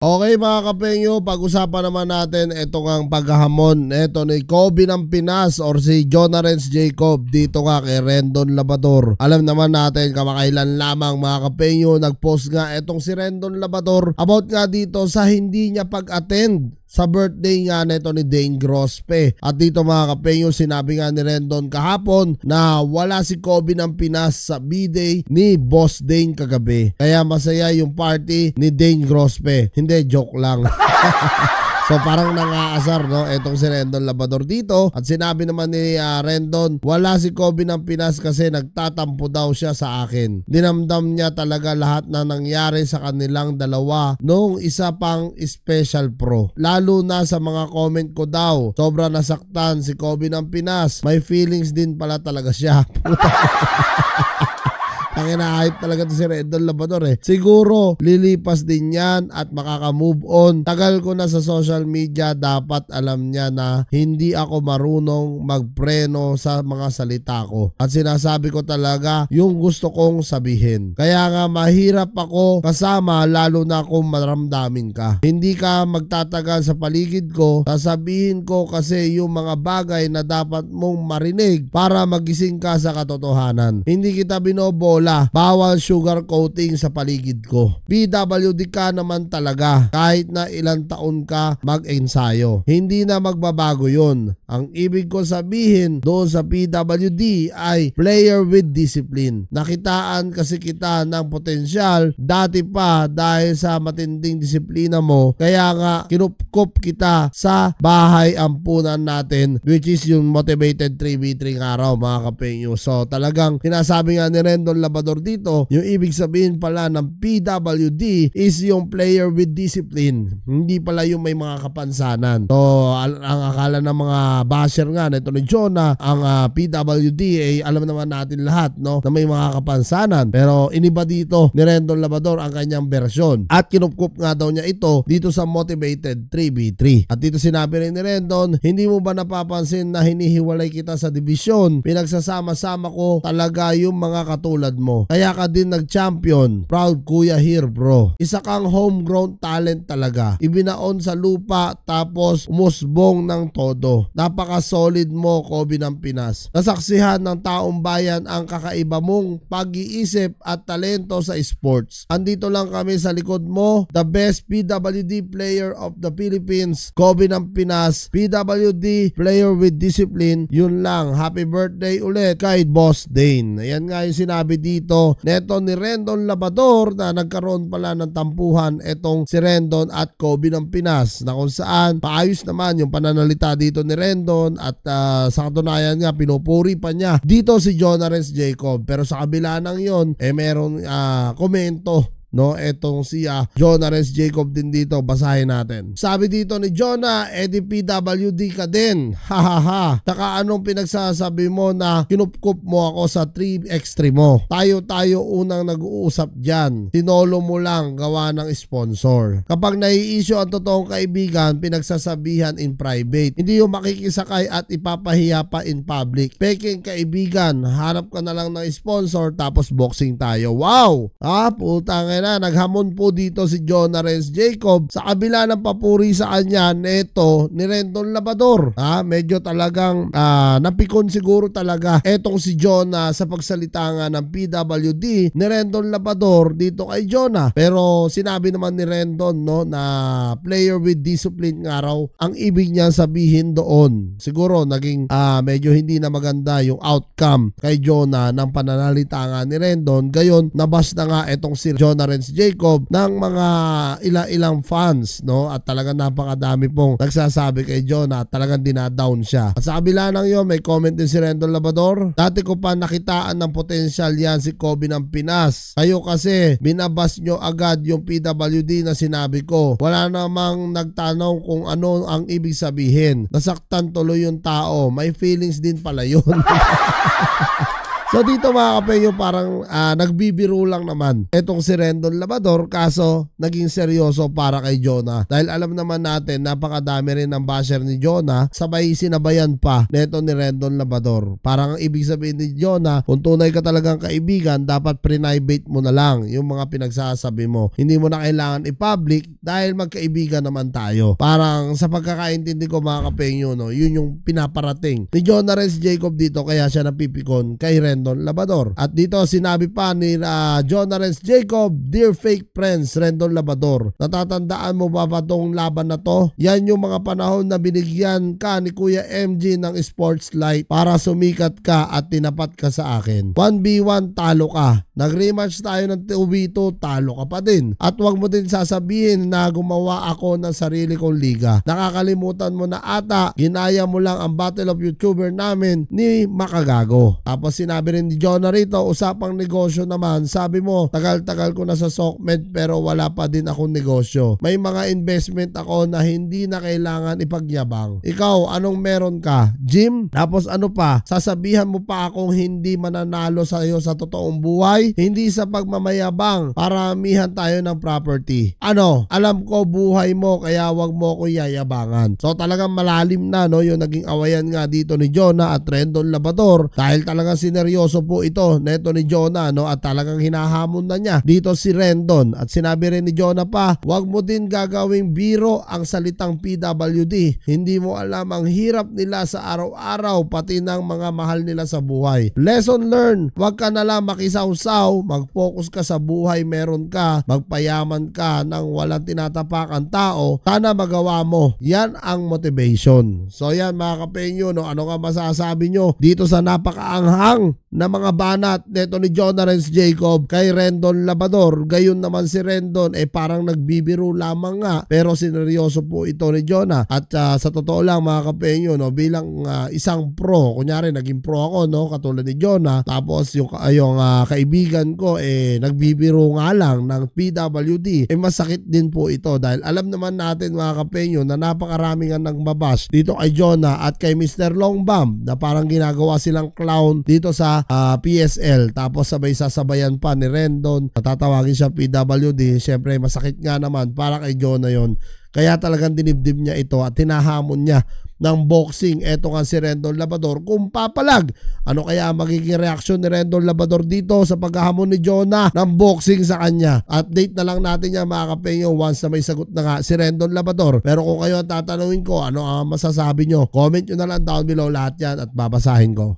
Okay mga kapengyo, pag-usapan naman natin itong ang paghahamon ito ni Kobe ng Pinas or si Jonarens Jacob dito nga kay Rendon Labrador. Alam naman natin kamakailan lamang mga kapengyo nag-post nga itong si Rendon Labrador about nga dito sa hindi niya pag-attend sa birthday nga nito ni Dane Grospe. At dito mga kapengyo, sinabi nga ni Rendon kahapon na wala si Kobe ng Pinas sa B-Day ni Boss Dane kagabi. Kaya masaya yung party ni Dane Grospe. Hindi, joke lang. So parang nangaasar no etong si Rendon Labrador dito. At sinabi naman ni Rendon, wala si Kobe ng Pinas kasi nagtatampo daw siya sa akin. Dinamdam niya talaga lahat na nangyari sa kanilang dalawa nung isa pang special pro. Lalo na sa mga comment ko daw, sobra nasaktan si Kobe ng Pinas. May feelings din pala talaga siya. Ang inaayip talaga to si Rendon Labrador eh. Siguro lilipas din yan at makaka-move on. Tagal ko na sa social media, dapat alam niya na hindi ako marunong magpreno sa mga salita ko. At sinasabi ko talaga yung gusto kong sabihin. Kaya nga mahirap ako kasama lalo na kung maramdamin ka. Hindi ka magtatagal sa paligid ko, sasabihin ko kasi yung mga bagay na dapat mong marinig para magising ka sa katotohanan. Hindi kita binobola. Bawal sugar coating sa paligid ko. PWD ka naman talaga kahit na ilang taon ka mag-ensayo. Hindi na magbabago yun. Ang ibig ko sabihin doon sa PWD ay player with discipline. Nakitaan kasi kita ng potensyal dati pa dahil sa matinding disiplina mo. Kaya nga kinupkup kita sa bahay ampunan natin, which is yung motivated 3v3 araw mga kapengyo. So talagang sinasabi nga ni Rendon Labrador dito, yung ibig sabihin pala ng PWD is yung player with discipline. Hindi pala yung may mga kapansanan. So ang akala ng mga basher nga nito ni Jonah, ang PWD ay alam naman natin lahat no na may mga kapansanan. Pero iniba dito ni Rendon Labrador ang kanyang bersyon. At kinupkup nga daw niya ito dito sa motivated 3v3. At dito sinabi rin ni Rendon, hindi mo ba napapansin na hinihiwalay kita sa division? Pinagsasama-sama ko talaga yung mga katulad mo. Kaya ka din nag-champion. Proud kuya here bro. Isa kang homegrown talent talaga. Ibinaon sa lupa tapos umusbong ng todo. Napaka-solid mo Kobe ng Pinas. Nasaksihan ng taong bayan ang kakaiba mong pag-iisip at talento sa sports. Andito lang kami sa likod mo. The best PWD player of the Philippines. Kobe ng Pinas. PWD player with discipline. Yun lang. Happy birthday ulit kay Boss Dane. Ayan nga yung sinabi dito neto ni Rendon Labrador na nagkaroon pala ng tampuhan etong si Rendon at Kobe ng Pinas na kung saan paayos naman yung pananalita dito ni Rendon at sa katunayan nga pinupuri pa niya dito si Jonarens Jacob. Pero sa kabila ng yon merong komento no, etong si Jonarens Jacob din dito, basahin natin. Sabi dito ni Jonah, di PWD ka din. Hahaha. Taka anong pinagsasabi mo na kinupkup mo ako sa 3x3 mo? Tayo unang nag-uusap dyan. Tinolo mo lang gawa ng sponsor. Kapag nai-issue ang totoong kaibigan, pinagsasabihan in private. Hindi yung makikisakay at ipapahiya pa in public. Peking kaibigan, hanap ka na lang ng sponsor tapos boxing tayo. Wow! Putang na, naghamon po dito si Jonarens Jacob sa kabila ng papuri sa kanya neto ni Rendon Labrador. Medyo talagang napikon siguro talaga etong si Jonah sa pagsalita nga ng PWD ni Rendon Labrador dito kay Jonah. Pero sinabi naman ni Rendon no na player with discipline nga raw ang ibig niya sabihin doon. Siguro naging medyo hindi na maganda yung outcome kay Jonah ng pananalita nga ni Rendon. Gayon nabas na nga etong si Jonarens Jacob ng mga ilang fans no at talagang napakadami pong nagsasabi kay Jonah, talagang dinadown siya. At sa kabila ng yun may comment din si Rendon Labrador, dati ko pa nakitaan ng potensyal yan si Kobe ng Pinas. Kayo kasi binabas nyo agad yung PWD na sinabi ko. Wala namang nagtanong kung ano ang ibig sabihin. Nasaktan tuloy yung tao, may feelings din pala yun. So dito mga kapenyo parang nagbibiro lang naman etong si Rendon Labrador, kaso naging seryoso para kay Jonah. Dahil alam naman natin napakadami rin ng basher ni Jonah, sabay sinabayan pa neto ni Rendon Labrador. Parang ang ibig sabihin ni Jonah, kung tunay ka talagang kaibigan, dapat private mo na lang yung mga pinagsasabi mo. Hindi mo na kailangan i-public dahil magkaibigan naman tayo. Parang sa pagkakaintindi ko mga kapenyo, no, yun yung pinaparating ni Jonah Renz Jacob dito, kaya siya napipikon kay Rendon Labrador. At dito sinabi pa ni Jonah Renz Jacob, "Dear fake friends, Rendon Labrador, natatandaan mo ba tong laban na to? Yan yung mga panahon na binigyan ka ni Kuya MG ng sports light para sumikat ka at tinapat ka sa akin. 1v1 talo ka. Nag-rematch tayo ng 2v2, talo ka pa din. At wag mo din sasabihin na gumawa ako ng sarili kong liga. Nakakalimutan mo na ata, ginaya mo lang ang Battle of YouTuber namin ni Makagago." Tapos sinabi rin ni Jonah rito, usapang negosyo naman, sabi mo, tagal-tagal ko na sa SOCMED pero wala pa din akong negosyo. May mga investment ako na hindi na kailangan ipagyabang. Ikaw, anong meron ka? Gym? Tapos ano pa? Sasabihan mo pa akong hindi mananalo sa iyo sa totoong buhay? Hindi sa pagmamayabang, paramihan tayo ng property. Ano? Alam ko buhay mo kaya wag mo ko yayabangan. So talagang malalim na, no, yung naging awayan nga dito ni Jonah at Rendon Labrador, dahil talagang sineryoso po ito neto ni Jonah, no, at talagang hinahamon na niya dito si Rendon. At sinabi rin ni Jonah pa, wag mo din gagawing biro ang salitang PWD. Hindi mo alam ang hirap nila sa araw-araw, pati ng mga mahal nila sa buhay. Lesson learned, wag ka na lang makisawsaw, mag-focus ka sa buhay meron ka, magpayaman ka ng walang tinatapakan tao, sana magawa mo. Yan ang motivation. So yan mga kapenyo, no, ano nga masasabi nyo dito sa napakaanghang na mga banat neto ni Jonah Renz Jacob kay Rendon Labrador? Gayon naman si Rendon parang nagbibiro lamang nga, pero sineryoso po ito ni Jonah. At sa totoo lang mga kapenyo, no, bilang isang pro, kunyari naging pro ako, no, katulad ni Jonah, tapos yung kaibigan ko nagbibiro nga lang ng PWD, masakit din po ito dahil alam naman natin mga kapenyo na napakarami nga nang babash dito kay Jonah at kay Mr. Longbam na parang ginagawa silang clown dito sa PSL, tapos sabay sasabayan pa ni Rendon, tatawagin siya PWD. Syempre masakit nga naman para kay Jonah yon, kaya talagang dinibdib niya ito at tinahamon niya ng boxing eto nga si Rendon Labrador kung papalag. Ano kaya magiging reaksyon ni Rendon Labrador dito sa paghahamon ni Jonah ng boxing sa kanya? Update na lang natin yan mga kapenyo once na may sagot na nga si Rendon Labrador. Pero kung kayo ang tatanungin ko, ano ang masasabi nyo? Comment nyo na lang down below lahat yan at babasahin ko.